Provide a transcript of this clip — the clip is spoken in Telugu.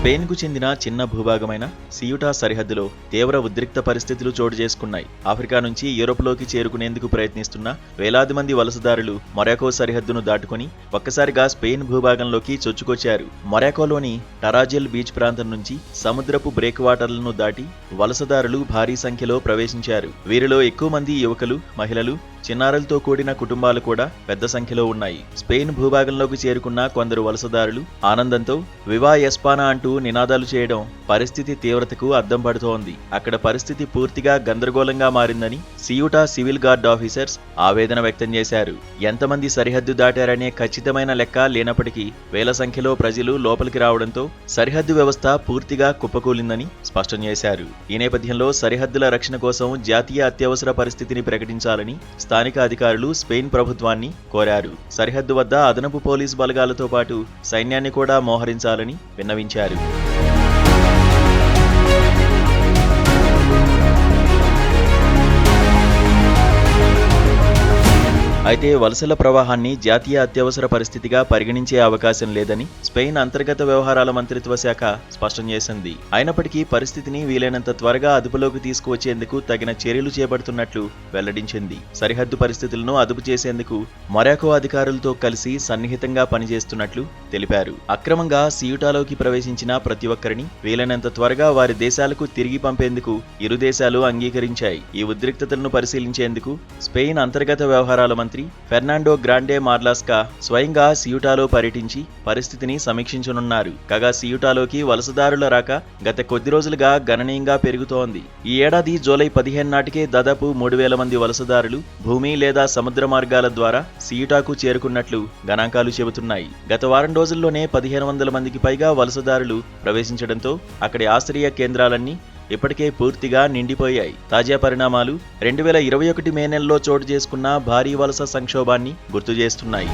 స్పెయిన్కు చెందిన చిన్న భూభాగమైన సియుటా సరిహద్దులో తీవ్ర ఉద్రిక్త పరిస్థితులు చోటు చేసుకున్నాయి. ఆఫ్రికా నుంచి యూరోప్లోకి చేరుకునేందుకు ప్రయత్నిస్తున్న వేలాది మంది వలసదారులు మొరాకో సరిహద్దును దాటుకుని ఒక్కసారిగా స్పెయిన్ భూభాగంలోకి చొచ్చుకొచ్చారు. మొరాకోలోని టరాజెల్ బీచ్ ప్రాంతం నుంచి సముద్రపు బ్రేక్ వాటర్లను దాటి వలసదారులు భారీ సంఖ్యలో ప్రవేశించారు. వీరిలో ఎక్కువ మంది యువకులు, మహిళలు, చిన్నారులతో కూడిన కుటుంబాలు కూడా పెద్ద సంఖ్యలో ఉన్నాయి. స్పెయిన్ భూభాగంలోకి చేరుకున్న కొందరు వలసదారులు ఆనందంతో వివా ఎస్పానా అంటూ నినాదాలు చేయడం పరిస్థితి తీవ్రతకు అద్దం పడుతోంది. అక్కడ పరిస్థితి పూర్తిగా గందరగోళంగా మారిందని సియుటా సివిల్ గార్డ్ ఆఫీసర్స్ ఆవేదన వ్యక్తం చేశారు. ఎంతమంది సరిహద్దు దాటారనే ఖచ్చితమైన లెక్క లేనప్పటికీ వేల సంఖ్యలో ప్రజలు లోపలికి రావడంతో సరిహద్దు వ్యవస్థ పూర్తిగా కుప్పకూలిందని స్పష్టం చేశారు. ఈ నేపథ్యంలో సరిహద్దుల రక్షణ కోసం జాతీయ అత్యవసర పరిస్థితిని ప్రకటించాలని స్థానిక అధికారులు స్పెయిన్ ప్రభుత్వాన్ని కోరారు. సరిహద్దు వద్ద అదనపు పోలీసు బలగాలతో పాటు సైన్యాన్ని కూడా మోహరించాలని విన్నవించారు. అయితే వలసల ప్రవాహాన్ని జాతీయ అత్యవసర పరిస్థితిగా పరిగణించే అవకాశం లేదని స్పెయిన్ అంతర్గత వ్యవహారాల మంత్రిత్వ శాఖ స్పష్టం చేసింది. అయినప్పటికీ పరిస్థితిని వీలైనంత త్వరగా అదుపులోకి తీసుకువచ్చేందుకు తగిన చర్యలు చేపడుతున్నట్లు వెల్లడించింది. సరిహద్దు పరిస్థితులను అదుపు చేసేందుకు మొరాకో అధికారులతో కలిసి సన్నిహితంగా పనిచేస్తున్నట్లు తెలిపారు. అక్రమంగా సియుటాలోకి ప్రవేశించిన ప్రతి ఒక్కరిని వీలైనంత త్వరగా వారి దేశాలకు తిరిగి పంపేందుకు ఇరు దేశాలు అంగీకరించాయి. ఈ ఉద్రిక్తతలను పరిశీలించేందుకు స్పెయిన్ అంతర్గత వ్యవహారాల మంత్రి ఫెర్నాండో గ్రాండే మార్లాస్కా స్వయంగా సియుటాలో పర్యటించి పరిస్థితిని సమీక్షించనున్నారు. కాగా సియుటాలోకి వలసదారుల రాక గత కొద్ది రోజులుగా గణనీయంగా పెరుగుతోంది. ఈ ఏడాది జూలై 15 నాటికే దాదాపు 3,000 మంది వలసదారులు భూమి లేదా సముద్ర మార్గాల ద్వారా సియుటాకు చేరుకున్నట్లు గణాంకాలు చెబుతున్నాయి. గత వారం రోజుల్లోనే 1,500 మందికి పైగా వలసదారులు ప్రవేశించడంతో అక్కడి ఆశ్రయ కేంద్రాలన్నీ ఇప్పటికే పూర్తిగా నిండిపోయాయి. తాజా పరిణామాలు 2021 మే నెలలో చోటు చేసుకున్న భారీ వలస సంక్షోభాన్ని గుర్తు చేస్తున్నాయి.